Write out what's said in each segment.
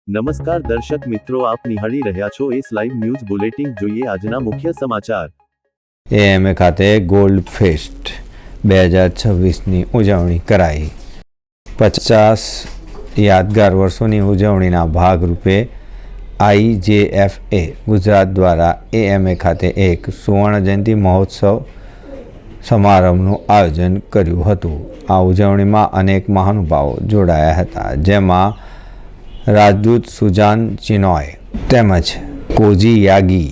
નમસ્કાર દર્શક મિત્રો, આપ નિહાળી રહ્યા છો એસ લાઈવ ન્યૂઝ બુલેટિન. જોઈએ આજના મુખ્ય સમાચાર. એએમએ ખાતે ગોલ્ડ ફેસ્ટ 2026ની ઉજવણી કરાઈ. 50 યાદગાર વર્ષોની ઉજવણીના ભાગરૂપે IJFA ગુજરાત દ્વારા એએમએ ખાતે એક સુવર્ણ જયંતિ મહોત્સવ સમારંભનું આયોજન કર્યું હતું. આ ઉજવણીમાં અનેક મહાનુભાવો જોડાયા હતા, જેમાં રાજદૂત સુજાન ચિનોય તેમજ કોજી યાગી,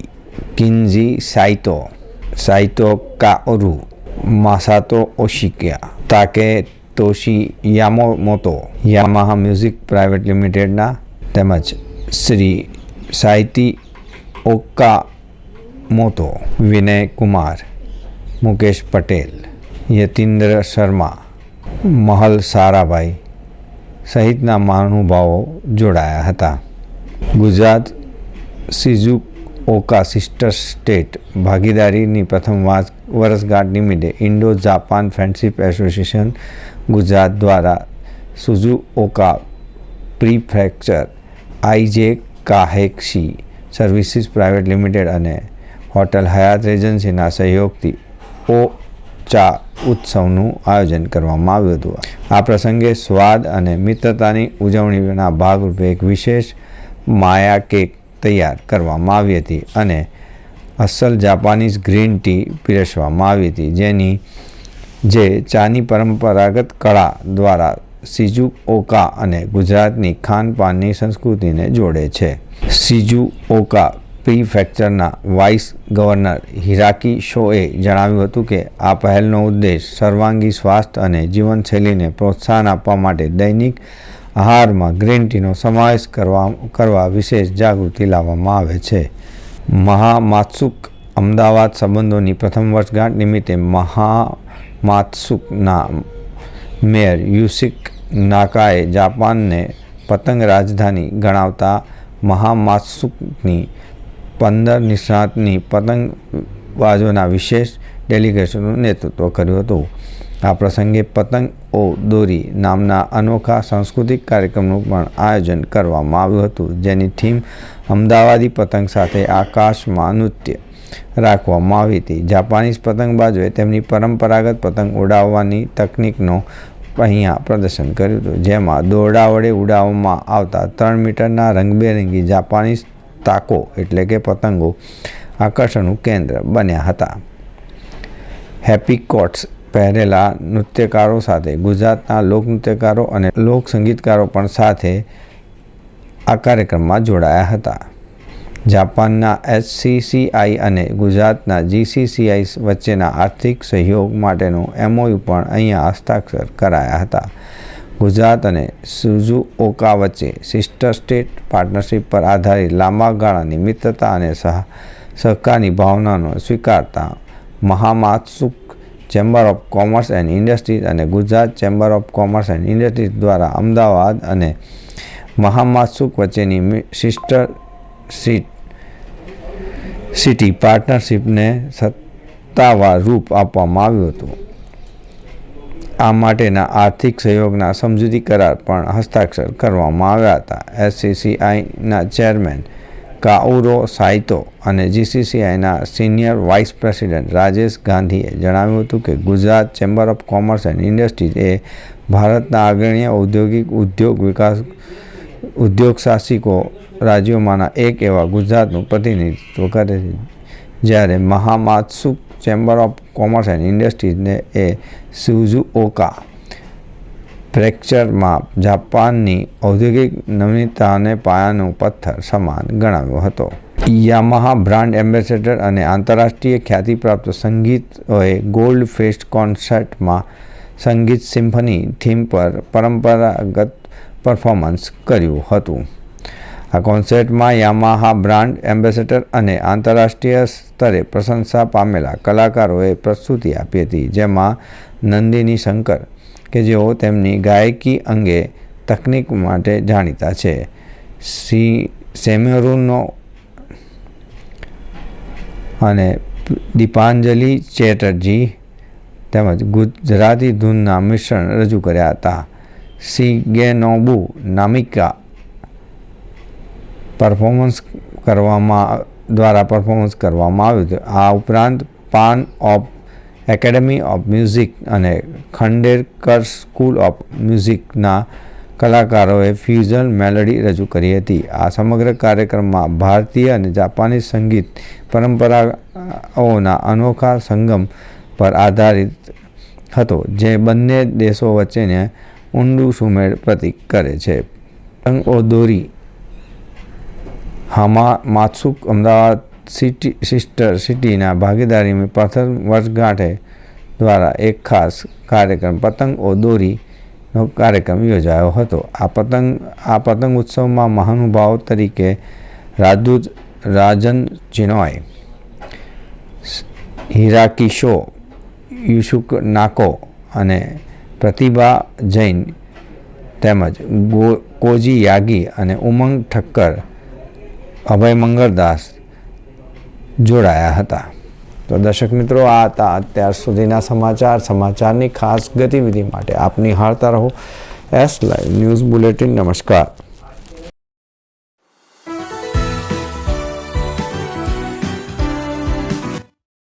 કિન્જી સાઇતો કાઓરુ, માસાતો ઓશિકિયા, તાકેતોશી યામામોતો, યામાહા મ્યુઝિક પ્રાઇવેટ લિમિટેડના તેમજ શ્રી સાઇતી ઓકામોતો, વિનય કુમાર, મુકેશ પટેલ, યતીન્દ્ર શર્મા, મહલ સારાભાઈ સહિતના મહાનુભાવો જોડાયા હતા. ગુજરાત શિઝુઓકા સિસ્ટર સ્ટેટ ભાગીદારીની પ્રથમ વર્ષગાંઠ નિમિત્તે Indo Japan friendship association Gujarat દ્વારા શિઝુઓકા પ્રીફેક્ચર, IJ કાહેક્સી સર્વિસીસ પ્રાઇવેટ લિમિટેડ અને હોટલ હયાત રેજન્સીના સહયોગથી ચા ઉત્સવનું આયોજન કરવામાં આવ્યું હતું. આ પ્રસંગે સ્વાદ અને મિત્રતાની ઉજવણીના ભાગરૂપે એક વિશેષ માયા કેક તૈયાર કરવામાં આવી હતી અને અસલ જાપાનીઝ ગ્રીન ટી પીરસવામાં આવી હતી, જે ચાની પરંપરાગત કળા દ્વારા શિઝુઓકા અને ગુજરાતની ખાનપાનની સંસ્કૃતિને જોડે છે. શિઝુઓકા પ્રીફેક્ચરના વાઇસ ગવર્નર હિરાકી શોએ જણાવ્યું હતું કે આ પહેલનો ઉદ્દેશ સર્વાંગી સ્વાસ્થ્ય અને જીવનશૈલીને પ્રોત્સાહન આપવા માટે દૈનિક આહારમાં ગ્રીન ટીનો સમાવેશ કરવા વિશેષ જાગૃતિ લાવવામાં આવે છે. મહામાત્સુક અમદાવાદ સંબંધોની પ્રથમ વર્ષગાંઠ નિમિત્તે મહામાત્સુકના મેયર યુસિક નાકાએ જાપાનને પતંગ રાજધાની ગણાવતા મહામાત્સુકની 15 નિષ્ણાતની પતંગબાજોના વિશેષ ડેલિગેશનનું નેતૃત્વ કર્યું હતું. આ પ્રસંગે પતંગ ઓ દોરી નામના અનોખા સાંસ્કૃતિક કાર્યક્રમનું પણ આયોજન કરવામાં આવ્યું હતું, જેની થીમ અમદાવાદી પતંગ સાથે આકાશમાં નૃત્ય રાખવામાં આવી હતી. જાપાનીઝ પતંગબાજોએ તેમની પરંપરાગત પતંગ ઉડાવવાની તકનિકનો અહીંયા પ્રદર્શન કર્યું હતું, જેમાં દોરડા વડે ઉડાવવામાં આવતા 3 મીટરના રંગબેરંગી જાપાનીઝ તાકો એટલે કે પતંગો આકર્ષણનું કેન્દ્ર બન્યા હતા. હેપી કોટ્સ પહેરેલા નૃત્યકારો સાથે ગુજરાતના લોકનૃત્યકારો અને લોકસંગીતકારો પણ સાથે આ કાર્યક્રમમાં જોડાયા હતા. જાપાનના HCCI અને ગુજરાતના GCCI વચ્ચેના આર્થિક સહયોગ માટેનો MOU પણ અહીંયા હસ્તાક્ષર કરાયા હતા. ગુજરાત અને શિઝુઓકા વચ્ચે સિસ્ટર સ્ટેટ પાર્ટનરશિપ પર આધારિત લાંબા ગાળાની મિત્રતા અને સહકારની ભાવનાનો સ્વીકારતા મહામાત્સુક chamber of commerce and industries અને Gujarat chamber of commerce and industries દ્વારા અમદાવાદ અને મહામાત્સુક વચ્ચેની સિસ્ટર સિટી પાર્ટનરશિપને સત્તાવાર રૂપ આપવામાં આવ્યું હતું. આ માટેના આર્થિક સહયોગના સમજૂતી કરાર પણ હસ્તાક્ષર કરવામાં આવ્યા હતા. SCCIના ચેરમેન કાઓરુ સાઇતો અને GCCIના સિનિયર વાઇસ પ્રેસિડેન્ટ રાજેશ ગાંધીએ જણાવ્યું હતું કે Gujarat chamber of commerce and industries એ ભારતના અગ્રણી ઉદ્યોગ સાહસિકો રાજ્યોમાંના એક એવા ગુજરાતનું પ્રતિનિધિત્વ કરે છે, જ્યારે મહામાત્સુક ચેમ્બર ઓફ કોમર્સ એન્ડ ઇન્ડસ્ટ્રીઝને એ શિઝુઓકા પ્રેફેક્ચરમાં જાપાનની ઔદ્યોગિક નવીનતાને પાયાનો પથ્થર સમાન ગણાવ્યો હતો. યામાહા બ્રાન્ડ એમ્બેસેડર અને આંતરરાષ્ટ્રીય ખ્યાતિપ્રાપ્ત સંગીતોએ ગોલ્ડ ફેસ્ટ કોન્સર્ટમાં સંગીત સિમ્ફની થીમ પર પરંપરાગત પરફોર્મન્સ કર્યું હતું. આ કોન્સર્ટમાં યામાહા બ્રાન્ડ એમ્બેસેડર અને આંતરરાષ્ટ્રીય સ્તરે પ્રશંસા પામેલા કલાકારોએ પ્રસ્તુતિ આપી હતી, જેમાં નંદિની શંકર કે જેઓ તેમની ગાયકી અંગે તકનિક માટે જાણીતા છે, સેમેરુનો અને દીપાંજલિ ચેટર્જી તેમજ ગુજરાતી ધૂનના મિશ્રણ રજૂ કર્યા હતા. શિગેનોબુ નામિકા પરફોર્મન્સ કરવામાં આવ્યું હતું. આ ઉપરાંત પાન ઓફ એકેડમી ઓફ મ્યુઝિક અને ખંડેરકર સ્કૂલ ઓફ મ્યુઝિકના કલાકારોએ ફ્યુઝન મેલોડી રજૂ કરી હતી. આ સમગ્ર કાર્યક્રમમાં ભારતીય અને જાપાની સંગીત પરંપરાઓના અનોખા સંગમ પર આધારિત હતો, જે બંને દેશો વચ્ચેને ઊંડું સુમેળ પ્રતીક કરે છે. પતંગ ઓદોરી હામામાત્સુ અમદાવાદ સિસ્ટર સિટીના ભાગીદારીમાં પ્રથમ વર્ષગાંઠે દ્વારા એક ખાસ કાર્યક્રમ પતંગ ઓદોરીનો કાર્યક્રમ યોજાયો હતો. આ પતંગ ઉત્સવમાં મહાનુભાવો તરીકે રાજદૂત રાજન ચિનોય, હિરાકી શો, યુસુક નાકો અને પ્રતિભા જૈન તેમજ કોઈ યાગી અને ઉમંગ ઠક્કર, અભય મંગળદાસ જોડાયા હતા. તો દર્શક મિત્રો, આ હતા અત્યાર સુધીના સમાચારની ખાસ ગતિવિધિ માટે આપ નિહાળતા રહો એસ લાઈવ ન્યૂઝ બુલેટિન. નમસ્કાર.